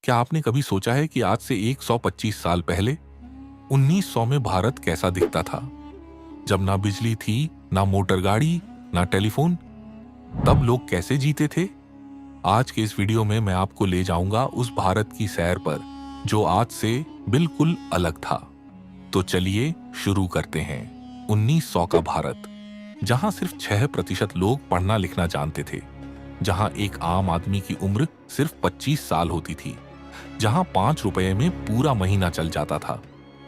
क्या आपने कभी सोचा है कि आज से 125 साल पहले 1900 में भारत कैसा दिखता था? जब ना बिजली थी, ना मोटर गाड़ी, ना टेलीफोन, तब लोग कैसे जीते थे? आज के इस वीडियो में मैं आपको ले जाऊंगा उस भारत की सैर पर जो आज से बिल्कुल अलग था। तो चलिए शुरू करते हैं। 1900 का भारत, जहां सिर्फ 6% लोग पढ़ना लिखना जानते थे, जहां एक आम आदमी की उम्र सिर्फ 25 साल होती थी, जहां 5 रुपए में पूरा महीना चल जाता था।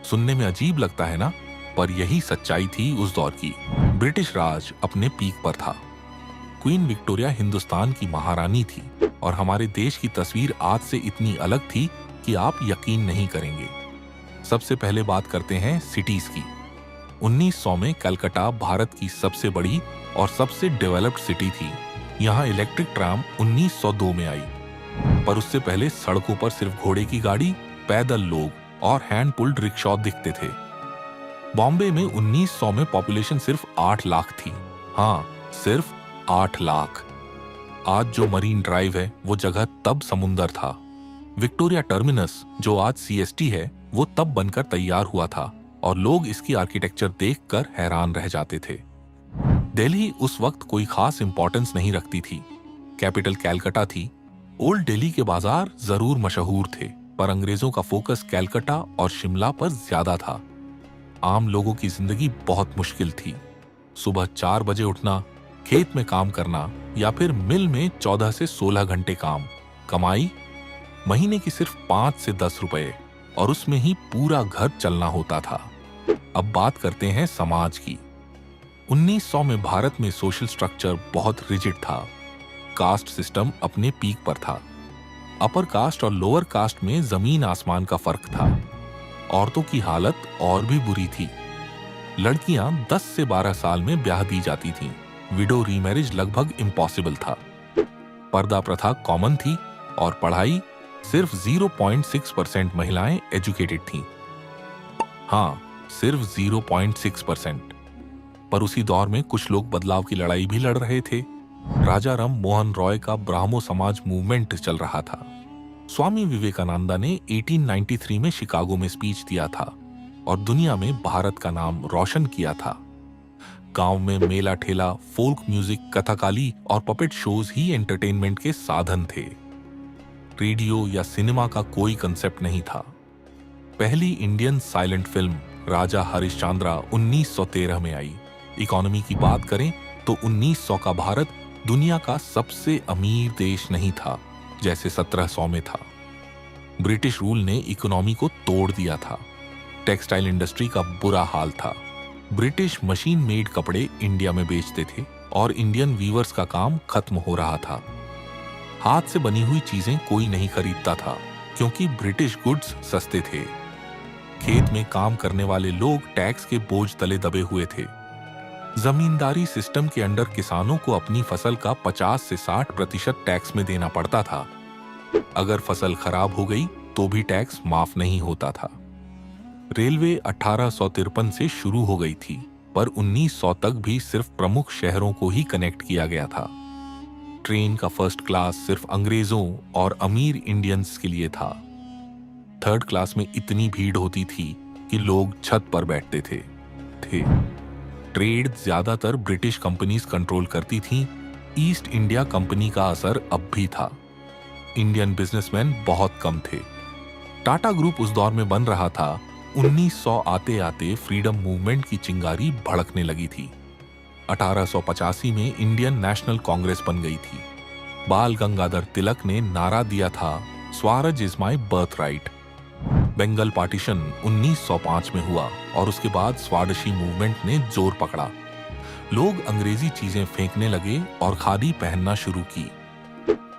सुनने में अजीब लगता है ना, पर यही सच्चाई थी उस दौर की। ब्रिटिश राज अपने पीक पर था। क्वीन विक्टोरिया हिंदुस्तान की महारानी थी और हमारे देश की तस्वीर आज से इतनी अलग थी कि आप यकीन नहीं करेंगे। सबसे पहले बात करते हैं सिटीज की। 1900 में कलकत्ता भारत की सबसे बड़ी और सबसे डेवलप्ड सिटी थी। यहाँ इलेक्ट्रिक ट्राम 1902 में आई, पर उससे पहले सड़कों पर सिर्फ घोड़े की गाड़ी, पैदल लोग और हैंड पुल्ड रिक्शा दिखते थे। बॉम्बे में 1900 में पॉपुलेशन सिर्फ 8 लाख थी। हाँ, सिर्फ 8 लाख। आज जो मरीन ड्राइव है वो जगह तब समुंदर था। विक्टोरिया टर्मिनस जो आज सीएसटी है वो तब बनकर तैयार हुआ था और लोग इसकी आर्किटेक्चर देखकर हैरान रह जाते थे। दिल्ली उस वक्त कोई खास इंपॉर्टेंस नहीं रखती थी। कैपिटल कैलकाटा थी। ओल्ड दिल्ली के बाजार जरूर मशहूर थे, पर अंग्रेजों का फोकस कैलकाटा और शिमला पर ज्यादा था। आम लोगों की जिंदगी बहुत मुश्किल थी। सुबह 4 बजे उठना, खेत में काम करना या फिर मिल में 14 से 16 घंटे काम, कमाई महीने की सिर्फ 5 से 10 रुपए, और उसमें ही पूरा घर चलना होता था। अब बात करते हैं समाज की। 1900 में भारत में सोशल स्ट्रक्चर बहुत रिजिड था। कास्ट सिस्टम अपने पीक पर था। अपर कास्ट और लोअर कास्ट में जमीन आसमान का फर्क था। औरतों की हालत और भी बुरी थी। लड़कियां 10 से 12 साल में ब्याह दी जाती थीं। विडो रीमैरिज लगभग इम्पॉसिबल था। पर्दा प्रथा कॉमन थी और पढ़ाई सिर्फ 0.6% महिलाएं एजुकेटेड थीं। हाँ, सिर्फ 0.6%। पर उसी दौर में कुछ लोग बदलाव की लड़ाई भी लड़ रहे थे। राजा राम मोहन रॉय का ब्राह्मो समाज मूवमेंट चल रहा था। स्वामी विवेकानंदा ने 1893 में शिकागो में स्पीच दिया था और दुनिया में भारत का नाम रोशन किया था। गांव में मेला ठेला, फोल्क म्यूजिक, कथाकाली और पपेट शोज ही एंटरटेनमेंट के साधन थे। रेडियो या सिनेमा का कोई कंसेप्ट नहीं था। पहली इंडियन साइलेंट फिल्म राजा हरिश्चंद्रा 1913 में आई। इकोनॉमी की बात करें तो 1900 का भारत दुनिया का सबसे अमीर देश नहीं था जैसे 1700 में था। ब्रिटिश रूल ने इकोनॉमी को तोड़ दिया था। टेक्सटाइल इंडस्ट्री का बुरा हाल था। ब्रिटिश मशीन मेड कपड़े इंडिया में बेचते थे और इंडियन वीवर्स का काम खत्म हो रहा था। हाथ से बनी हुई चीजें कोई नहीं खरीदता था क्योंकि ब्रिटिश गुड्स सस्ते थे। खेत में काम करने वाले लोग टैक्स के बोझ तले दबे हुए थे। जमींदारी सिस्टम के अंडर किसानों को अपनी फसल का 50 से 60% टैक्स में देना पड़ता था। अगर फसल खराब हो गई तो भी टैक्स माफ नहीं होता था। रेलवे 1853 से शुरू हो गई थी, पर 1900 तक भी सिर्फ प्रमुख शहरों को ही कनेक्ट किया गया था। ट्रेन का फर्स्ट क्लास सिर्फ अंग्रेजों और अमीर इंडियंस के लिए था। थर्ड क्लास में इतनी भीड़ होती थी कि लोग छत पर बैठते थे। ट्रेड ज्यादातर ब्रिटिश कंपनीज कंट्रोल करती थीं। ईस्ट इंडिया कंपनी का असर अब भी था। इंडियन बिजनेसमैन बहुत कम थे। टाटा ग्रुप उस दौर में बन रहा था। 1900 आते आते फ्रीडम मूवमेंट की चिंगारी भड़कने लगी थी। 1885 में इंडियन नेशनल कांग्रेस बन गई थी। बाल गंगाधर तिलक ने नारा दिया था, Swaraj is my birthright. Bengal partition 1905 में हुआ और उसके बाद स्वदेशी मूवमेंट ने जोर पकड़ा। लोग अंग्रेजी चीजें फेंकने लगे और खादी पहनना शुरू की।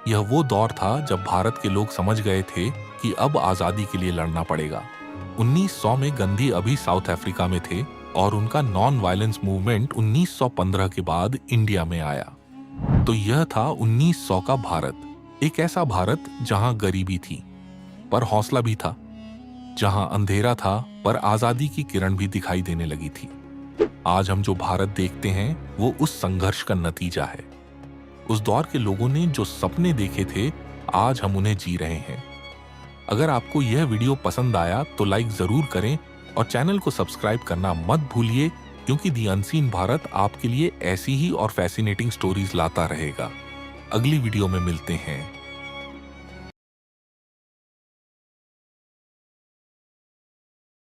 यह वो दौर था जब भारत के लोग समझ गए थे कि अब आजादी के लिए लड़ना पड़ेगा। 1900 में गांधी अभी साउथ अफ्रीका में थे और उनका नॉन वायलेंस मूवमेंट 1915 के बाद इंडिया में आया। तो यह था 1900 का भारत। एक ऐसा भारत जहां गरीबी थी पर हौसला भी था, जहां अंधेरा था पर आजादी की किरण भी दिखाई देने लगी थी। आज हम जो भारत देखते हैं वो उस संघर्ष का नतीजा है। उस दौर के लोगों ने जो सपने देखे थे आज हम उन्हें जी रहे हैं। अगर आपको यह वीडियो पसंद आया तो लाइक जरूर करें और चैनल को सब्सक्राइब करना मत भूलिए, क्योंकि दी अनसीन भारत आपके लिए ऐसी ही और फैसिनेटिंग स्टोरीज लाता रहेगा। अगली वीडियो में मिलते हैं।